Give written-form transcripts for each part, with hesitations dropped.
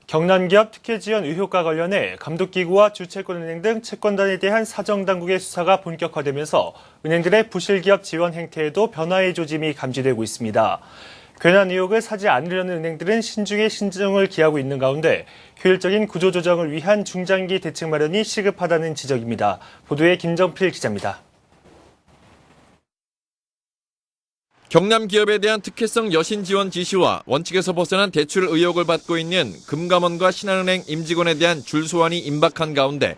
경남기업 특혜 지원 의혹과 관련해 감독기구와 주채권은행 등 채권단에 대한 사정당국의 수사가 본격화되면서 은행들의 부실기업 지원 행태에도 변화의 조짐이 감지되고 있습니다. 괜한 의혹을 사지 않으려는 은행들은 신중에 신중을 기하고 있는 가운데 효율적인 구조조정을 위한 중장기 대책 마련이 시급하다는 지적입니다. 보도에 김정필 기자입니다. 경남 기업에 대한 특혜성 여신 지원 지시와 원칙에서 벗어난 대출 의혹을 받고 있는 금감원과 신한은행 임직원에 대한 줄 소환이 임박한 가운데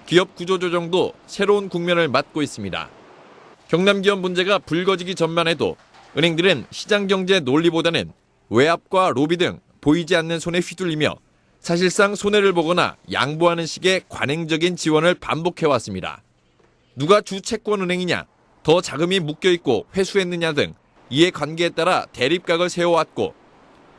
기업 구조조정도 새로운 국면을 맞고 있습니다. 경남 기업 문제가 불거지기 전만 해도 은행들은 시장경제 논리보다는 외압과 로비 등 보이지 않는 손에 휘둘리며 사실상 손해를 보거나 양보하는 식의 관행적인 지원을 반복해왔습니다. 누가 주채권은행이냐, 더 자금이 묶여있고 회수했느냐 등 이해관계에 따라 대립각을 세워왔고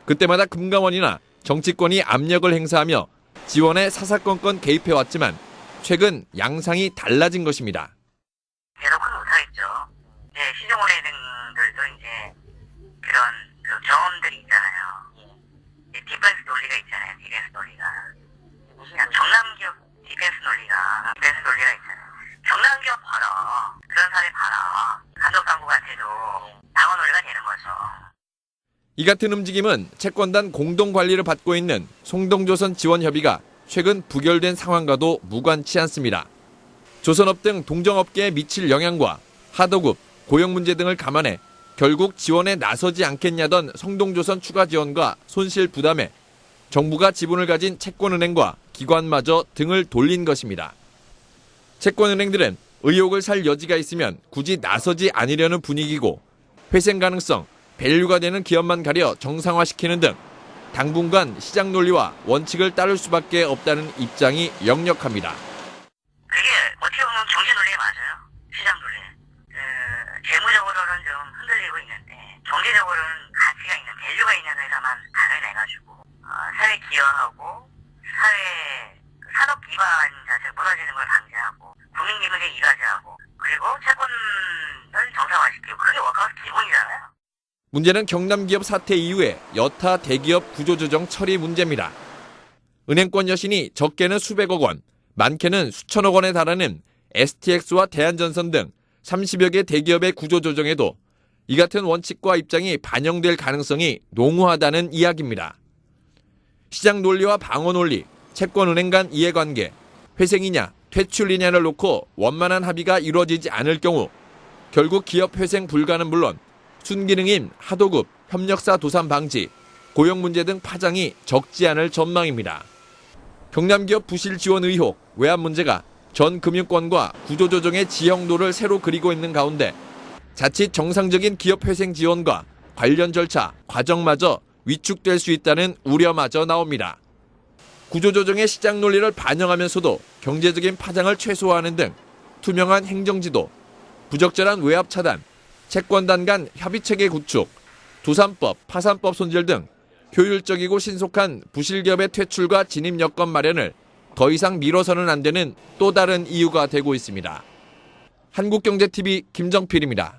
그때마다 금감원이나 정치권이 압력을 행사하며 지원에 사사건건 개입해왔지만 최근 양상이 달라진 것입니다. 대놓고는 못하겠죠. 시중은행들도 이제 그런 경험들이 있잖아요. 디펜스 논리가 있잖아요. 디펜스 논리가. 경남기업 디펜스 논리가 있잖아요. 경남기업 봐라. 그런 사례 봐라. 감독당국한테도 방어 논리가 되는 거죠. 이 같은 움직임은 채권단 공동관리를 받고 있는 송동조선 지원협의가 최근 부결된 상황과도 무관치 않습니다. 조선업 등 동정업계에 미칠 영향과 하도급, 고용 문제 등을 감안해 결국 지원에 나서지 않겠냐던 성동조선 추가 지원과 손실 부담에 정부가 지분을 가진 채권은행과 기관마저 등을 돌린 것입니다. 채권은행들은 의혹을 살 여지가 있으면 굳이 나서지 않으려는 분위기고 회생 가능성, 밸류가 되는 기업만 가려 정상화시키는 등 당분간 시장 논리와 원칙을 따를 수밖에 없다는 입장이 역력합니다. 그게 어떻게 보면 경제 논리에 맞아요. 시장 논리. 재무적으로는 좀 흔들리고 있는데 경제적으로는 가치가 있는 밸류가 있는 회사만 단을 내가지고 사회 기여하고 사회 산업 기반 자체가 무너지는 걸 방지하고 국민 기분에 일하자고 그리고 채권을 정상화시키고 그게 워크아웃 기본이잖아요. 문제는 경남기업 사태 이후에 여타 대기업 구조조정 처리 문제입니다. 은행권 여신이 적게는 수백억 원, 많게는 수천억 원에 달하는 STX와 대한전선 등 30여 개 대기업의 구조조정에도 이 같은 원칙과 입장이 반영될 가능성이 농후하다는 이야기입니다. 시장 논리와 방어 논리, 채권은행 간 이해관계, 회생이냐 퇴출이냐를 놓고 원만한 합의가 이루어지지 않을 경우 결국 기업 회생 불가는 물론 순기능인 하도급, 협력사 도산 방지, 고용 문제 등 파장이 적지 않을 전망입니다. 경남기업 부실 지원 의혹, 외압 문제가 전 금융권과 구조조정의 지형도를 새로 그리고 있는 가운데 자칫 정상적인 기업 회생 지원과 관련 절차, 과정마저 위축될 수 있다는 우려마저 나옵니다. 구조조정의 시장 논리를 반영하면서도 경제적인 파장을 최소화하는 등 투명한 행정지도, 부적절한 외압 차단, 채권단 간 협의체계 구축, 도산법, 파산법 손질 등 효율적이고 신속한 부실기업의 퇴출과 진입 여건 마련을 더 이상 미뤄서는 안 되는 또 다른 이유가 되고 있습니다. 한국경제TV 김정필입니다.